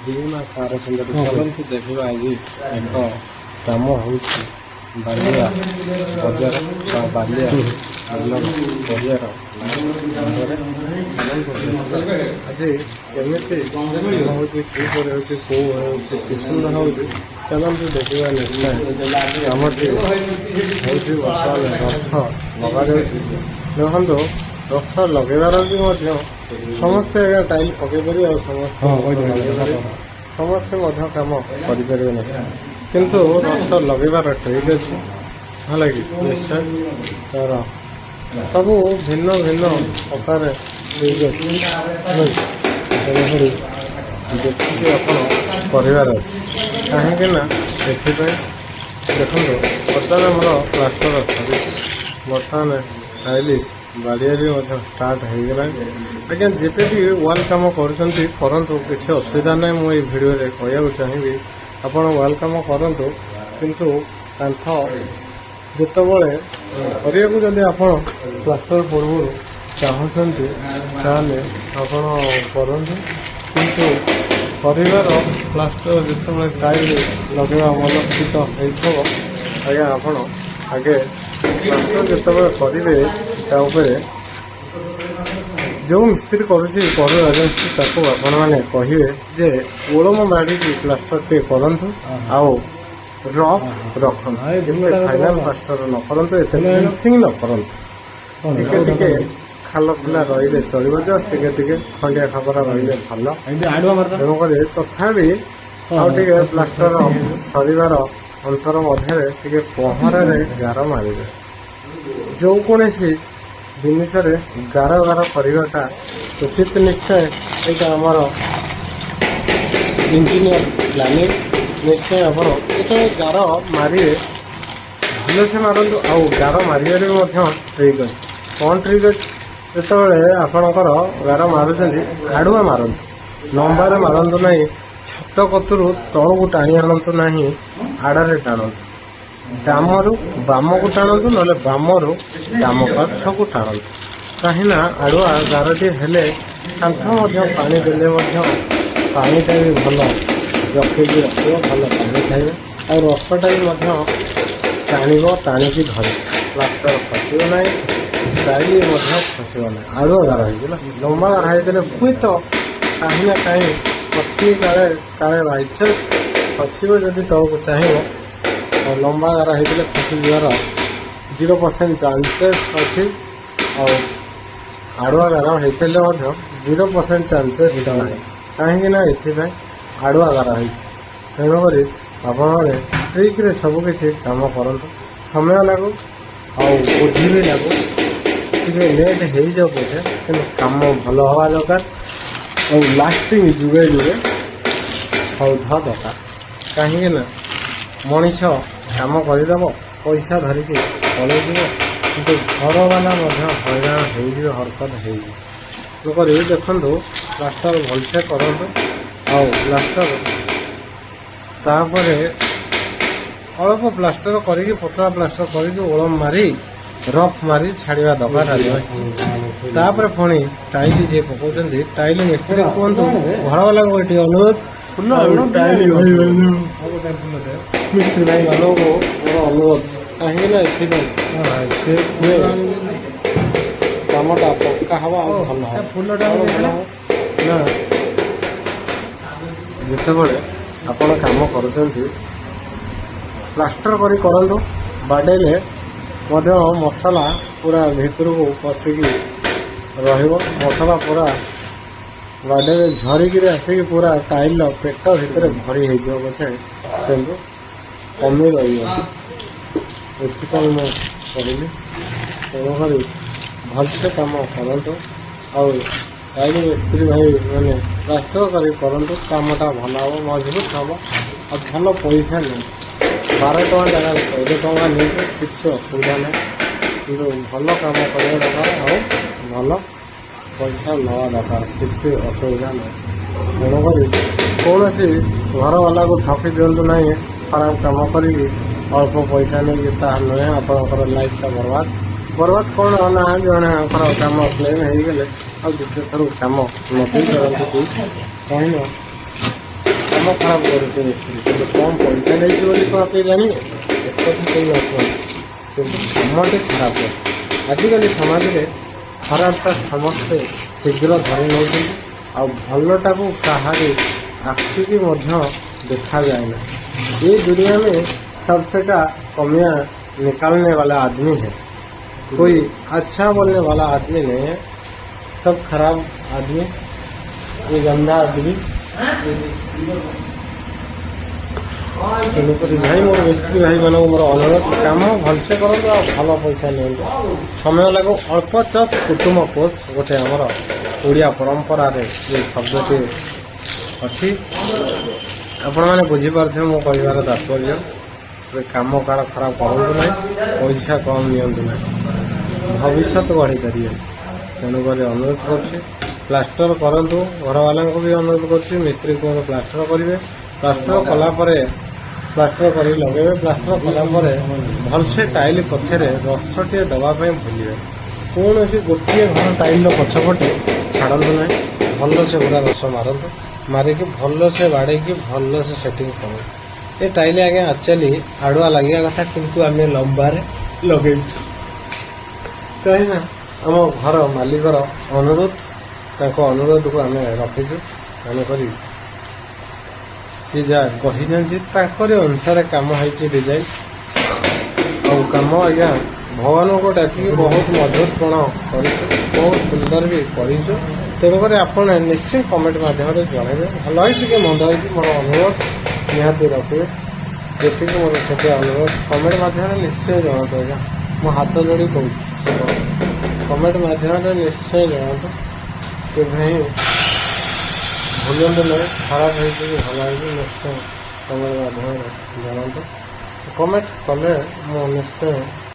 जीमा सारा सुंदर चलते देखा आज एक कम हो बालिया बजार बालिया परियार आज केमी हूँ किपर हो कि सुंदर हो चलते देखा निश्चय कमटी हूँ रस लगा देखो रस लगेबार भी समस्ते आज्ञा टाइल पकईपर समस्ते कम करें ना किंतु रस लगेबार ट्रिक अच्छे है कि निश्चय तार सब भिन्न भिन्न प्रकार ट्रिक अच्छी देखिए कर कहीं देखो बर्तमान आमर प्लास्टर सरी बर्तमान टाइल बाड़िया भी स्टार्ट हो गला आज्ञा जिते भी वाल कम करूँ किसी असुविधा ना मुझे भिडियो कहूँ चाहिए आपण वाल कम करूँ किंतु कांथ जितेबले करने को जब आप प्लास्टर पूर्व चाहते आपण करूँ किंतु परिवार प्लास्टर जिते टाइल लगे मनस्थित हो आज्ञा आपण आगे प्लास्टर जिते करेंगे जो मिस्त्री करुच्ची कर एजेंसी आपण मैंने कहे जे ओलम बाड़ी प्लास्टर टे करूँ आउ रफ रखु फाइनाल प्लास्टर न करूँ एत फिनिशिंग न करूँ टिके खाल खुला रही चलो जस्ट टे खंडिया खबरा रही भल तेणुक तथापि आगे प्लास्टर सर अंतर मध्य पहरा गार मारे जो कौन जिनस गार गार करवाटा उचित निश्चय ये आमर इंजीनियर प्लानिंग निश्चय आप गार मारे भल से मारतु आउ गार मारे ट्रिक अच्छे कौन ट्रिक अच्छे जो आपणकर गार मारुंट आड़ुआ मारतु लंबार मारतु ना छात कतरू तल को टाणी आणतु ना आड़े टाणु डामरू बाम को टाणु ना बामरू डाम पार्श्व को टाणु कहीं आड़ुआ गारटी हेले कांथ पानी देले पानीटा भी भल जखेक रख भल पानी खाइबे और रसटा भी टाणव टाणिकी धर प्लास्टर खसब ना टाइल खसब ना आड़ुआ गार हो लंबा गार होते हुए तो कहीं ना कहीं खसी काले काले बाइचान्स खसब जदि तौक चाहिए और लंबा गार होते खसी जीवार 0% चांसेस अच्छी और आड़ुआ गार होते 0% चांसेस ना कहीं आड़ुआ गार हो तेणुक आपने ट्रिक्रे सबकि कम करूँ समय लगू आ बुद्धि भी लगू टे लेट हो जाओ पछे कि कम भल हवा दरकार और लास्टिंग जुगे जुगे होता दरकार कहीं मनीष कम करदेव पैसा धरिकी पलैज कि घर वाला हैरान हो हरकत हो देखु प्लास्टर भलसे करूँ आ प्लास्टर तापर अल्प प्लास्टर करके पतला प्लास्टर करके ओलम मारी रफ मारी छाड़ा दरकार तापर पुणी टाइल जी पकाउं टाइल मिस्त्री कहतु घर वाला गोटे अनुरोध टाइल मिस्त्री भाई मानक मोर अनुरोध कहीं कमटा पक्का हवा भल ना जितेबले आपण कम कर प्लास्टर करूँ बाडेले मसला पूरा भितर को पशिकी रसला पूरा बाडे झरिकी आसिक पूरा टाइल पेट भितर भरी हो पछे किंतु कमी रही करी तेणुक भलसे कम करूँ और टाइल मिस्त्री भाई मैंने प्लास्टर करूँ कमटा भल हम मजबूत हम और भल पैसा नहीं 12 टଙ୍କା जगह 14 टଙ୍କା नहीं किसी असुविधा ना कि भल कम कर दरकार भल पैसा नवा दरकार किसी असुविधा ना तेणुक कौन घर वाला को ठकी दिंतु ना खराब कम करी अल्प पैसा नहीं नुहे आपंकर लाइफ बर्बाद बर्बाद कौन ना जड़े कम क्लेम हो गले आ द्वितीय थर कम नदी कहीं କାମ ଖରାପ କରୁଛି ମିସ୍ତ୍ରୀ, କିନ୍ତୁ କମ୍ ପଇସା ନେଇଛି ବୋଲି କ'ଣ କେହି ଜାଣିବେ? ସେ କଥା କେହି ନକୁହନ୍ତି, କିନ୍ତୁ କାମଟି ଖରାପ ଅଛି। ଆଜିକାଲି ସମାଜରେ ଖରାପଟା ସମସ୍ତେ ଶୀଘ୍ର ଧରି ନେଉଛନ୍ତି, ଆଉ ଭଲଟାକୁ କାହାରି ଆଖିକି ମଧ୍ୟ ଦେଖାଯାଏ ना। ये दुनिया में सबसे का कमियां निकालने वाला आदमी है, कोई अच्छा बोलने वाला आदमी नहीं है, सब खराब आदमी, ये गंदा आदमी। तेणुक भाई मोर मिस्त्री भाई मान मोर अनुरोध, कम भलसे करूँ और भल पैसा नियंतु, समय लगो अल्प चष कुटुम पोष, गोटे आमर ओडिया परंपरा रे ये शब्दटी अच्छी। आपण मैंने बुझीपारे मो कहार तात्पर्य, कम कार खराब करूँ ना, पैसा कम नियंतु ना, भविष्य गढ़ी पारे। तेणुक अनुरोध कर प्लास्टर करूँ, घर वाला भी अनुरोध कर मिस्त्री को प्लास्टर करेंगे, प्लास्टर कलापर प्लास्टर कर लगे, प्लास्टर कलापर भलसे टाइल पछरे रसटे दवाई भूलिए, कौन सी गोटे घर टाइल पछपटे छाड़ू ना, भल से पूरा रस मारत, मारिकी भल से बाड़े भल से सेटिंग करूँ। ये टाइल आज्ञा एक्चुअली आड़ुआ लगे कथा, किंतु आम लंबार लगे कहीं आम घर मालिकर अनुरोध, अनुरोध को आम रखीचु, तेणुक सी जहाँ कही अनुसार कम हो डिजाइन और कम आज्ञा भगवान को डाकी बहुत मजबूतपण कर, बहुत सुंदर भी कर। तेणुक आप निश्चित कमेंट मध्यम जनइबे भल कि मंद हो, मोर अनुरोध निहाती रखिए, जी मोर से अनुरोध कमेंट मध्यम निश्चय जनातु। आज्ञा मो हाथ जोड़ी कहूँ, कमेंट मध्यम निश्चय जनातु कि भाई भूलु नहीं, खराब हो भल निश्चय कमेंट माध्यम जनातु। कमेंट कले मो निश्चय